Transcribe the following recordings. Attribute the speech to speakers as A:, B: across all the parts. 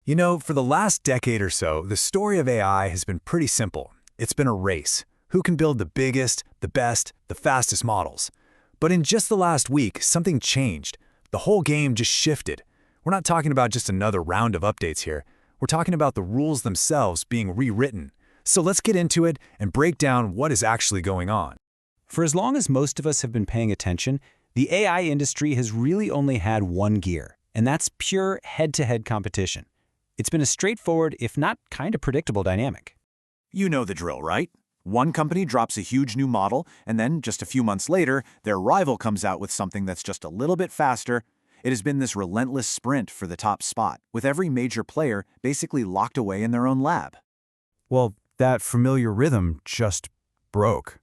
A: You know, for the last decade or so, the story of AI has been pretty simple. It's been a race. Who can build the biggest, the best, the fastest models? But in just the last week, something changed. The whole game just shifted. We're not talking about just another round of updates here. We're talking about the rules themselves being rewritten. So let's get into it and break down what is actually going on.
B: For as long as most of us have been paying attention, the AI industry has really only had one gear, and that's pure head-to-head competition. It's been a straightforward, if not kind of predictable dynamic.
C: You know the drill, right? One company drops a huge new model, and then just a few months later, their rival comes out with something that's just a little bit faster. It has been this relentless sprint for the top spot, with every major player basically locked away in their own lab.
D: Well, that familiar rhythm just broke.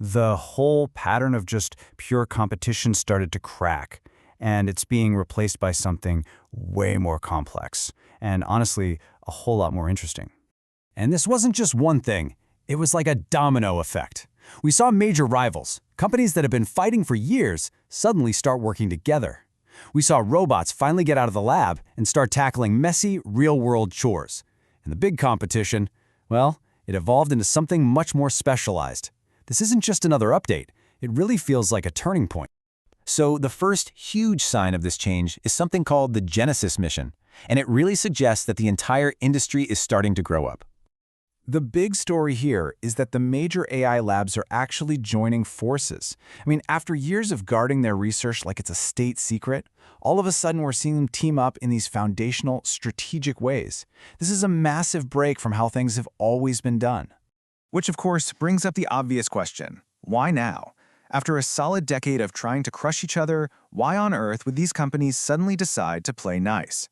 D: The whole pattern of just pure competition started to crack, and it's being replaced by something way more complex, and honestly, a whole lot more interesting.
B: And this wasn't just one thing. It was like a domino effect. We saw major rivals, companies that have been fighting for years, suddenly start working together. We saw robots finally get out of the lab and start tackling messy, real-world chores. And the big competition, well, it evolved into something much more specialized. This isn't just another update. It really feels like a turning point.
E: So the first huge sign of this change is something called the Genesis mission, and it really suggests that the entire industry is starting to grow up.
D: The big story here is that the major AI labs are actually joining forces. I mean, after years of guarding their research like it's a state secret, all of a sudden we're seeing them team up in these foundational, strategic ways. This is a massive break from how things have always been done.
F: Which, of course, brings up the obvious question: why now? After a solid decade of trying to crush each other, why on earth would these companies suddenly decide to play nice?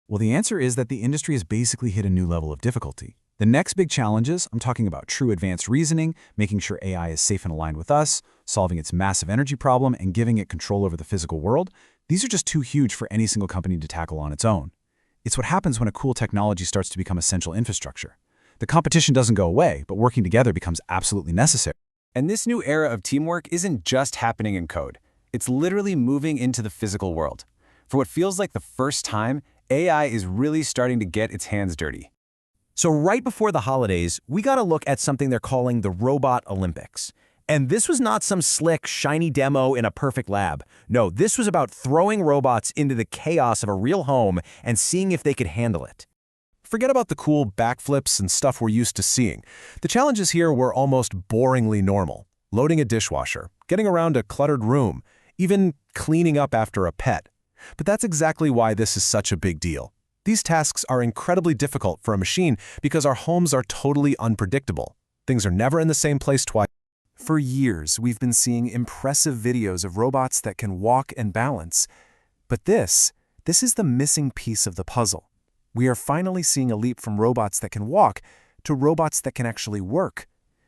D: Well, the answer is that the industry has basically hit a new level of difficulty. The next big challenges, I'm talking about true advanced reasoning, making sure AI is safe and aligned with us, solving its massive energy problem, and giving it control over the physical world. These are just too huge for any single company to tackle on its own. It's what happens when a cool technology starts to become essential infrastructure. The competition doesn't go away, but working together becomes absolutely necessary.
B: And this new era of teamwork isn't just happening in code. It's literally moving into the physical world. For what feels like the first time, AI is really starting to get its hands dirty.
E: So right before the holidays, we got a look at something they're calling the Robot Olympics. And this was not some slick, shiny demo in a perfect lab. No, this was about throwing robots into the chaos of a real home and seeing if they could handle it.
G: Forget about the cool backflips and stuff we're used to seeing. The challenges here were almost boringly normal. Loading a dishwasher, getting around a cluttered room, even cleaning up after a pet. But that's exactly why this is such a big deal. These tasks are incredibly difficult for a machine because our homes are totally unpredictable. Things are never in the same place twice.
H: For years, we've been seeing impressive videos of robots that can walk and balance. But this is the missing piece of the puzzle. We are finally seeing a leap from robots that can walk to robots that can actually work.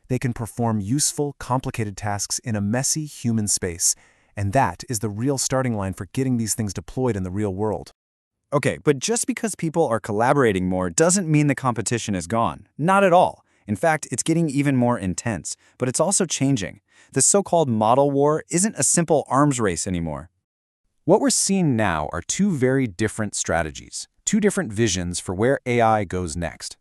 H: They can perform useful, complicated tasks in a messy human space. And that is the real starting line for getting these things deployed in the real world.
B: Okay, but just because people are collaborating more doesn't mean the competition is gone. Not at all. In fact, it's getting even more intense, but it's also changing. The so-called model war isn't a simple arms race anymore. What we're seeing now are two very different strategies, two different visions for where AI goes next.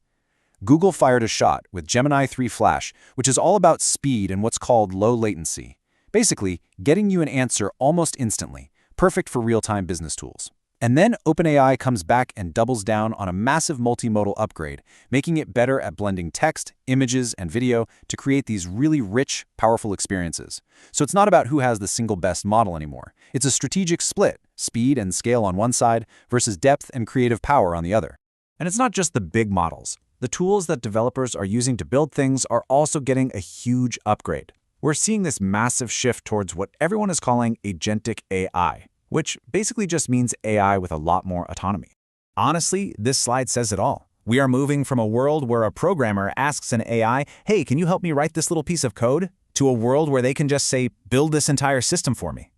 B: Google fired a shot with Gemini 3 Flash, which is all about speed and what's called low latency. Basically, getting you an answer almost instantly, perfect for real-time business tools. And then OpenAI comes back and doubles down on a massive multimodal upgrade, making it better at blending text, images, and video to create these really rich, powerful experiences. So it's not about who has the single best model anymore. It's a strategic split, speed and scale on one side versus depth and creative power on the other.
D: And it's not just the big models. The tools that developers are using to build things are also getting a huge upgrade. We're seeing this massive shift towards what everyone is calling agentic AI, which basically just means AI with a lot more autonomy.
E: Honestly, this slide says it all. We are moving from a world where a programmer asks an AI, "Hey, can you help me write this little piece of code?" to a world where they can just say, "Build this entire system for me."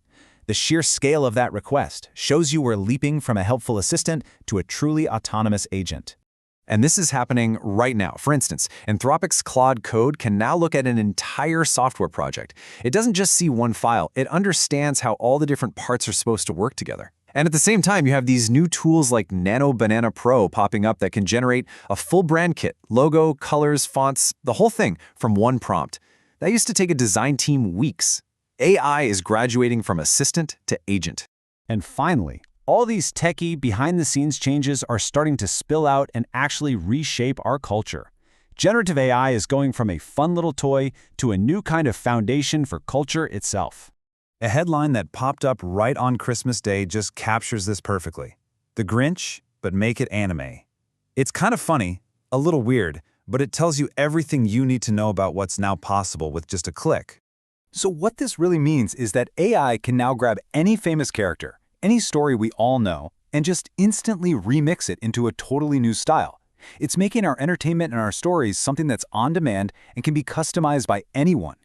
E: The sheer scale of that request shows you we're leaping from a helpful assistant to a truly autonomous agent.
D: And this is happening right now. For instance, Anthropic's Claude Code can now look at an entire software project. It doesn't just see one file, it understands how all the different parts are supposed to work together.
B: And at the same time, you have these new tools like Nano Banana Pro popping up that can generate a full brand kit, logo, colors, fonts, the whole thing from one prompt. That used to take a design team weeks. AI is graduating from assistant to agent.
E: And finally, all these techie, behind-the-scenes changes are starting to spill out and actually reshape our culture. Generative AI is going from a fun little toy to a new kind of foundation for culture itself.
A: A headline that popped up right on Christmas Day just captures this perfectly. The Grinch, but make it anime. It's kind of funny, a little weird, but it tells you everything you need to know about what's now possible with just a click.
D: So what this really means is that AI can now grab any famous character, any story we all know, and just instantly remix it into a totally new style. It's making our entertainment and our stories something that's on demand and can be customized by anyone.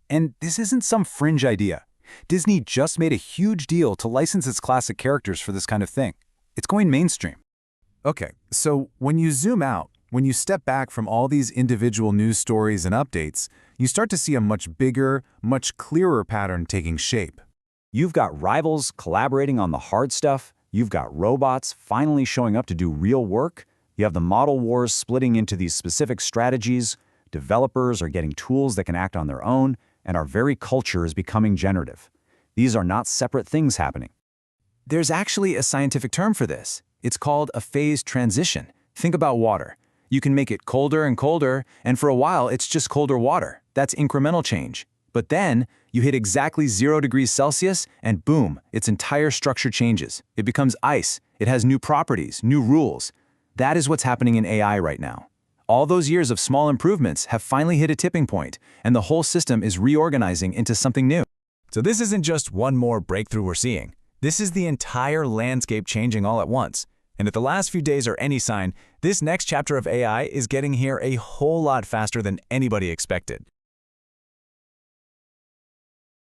D: And this isn't some fringe idea. Disney just made a huge deal to license its classic characters for this kind of thing. It's going mainstream.
A: Okay, so when you zoom out, when you step back from all these individual news stories and updates, you start to see a much bigger, much clearer pattern taking shape.
D: You've got rivals collaborating on the hard stuff. You've got robots finally showing up to do real work. You have the model wars splitting into these specific strategies. Developers are getting tools that can act on their own, and our very culture is becoming generative. These are not separate things happening.
E: There's actually a scientific term for this. It's called a phase transition. Think about water. You can make it colder and colder, and for a while it's just colder water. That's incremental change. But then you hit exactly 0 degrees Celsius, and boom, its entire structure changes. It becomes ice. It has new properties, new rules. That is what's happening in AI right now. All those years of small improvements have finally hit a tipping point, and the whole system is reorganizing into something new.
A: So this isn't just one more breakthrough we're seeing. This is the entire landscape changing all at once. And if the last few days are any sign, this next chapter of AI is getting here a whole lot faster than anybody expected.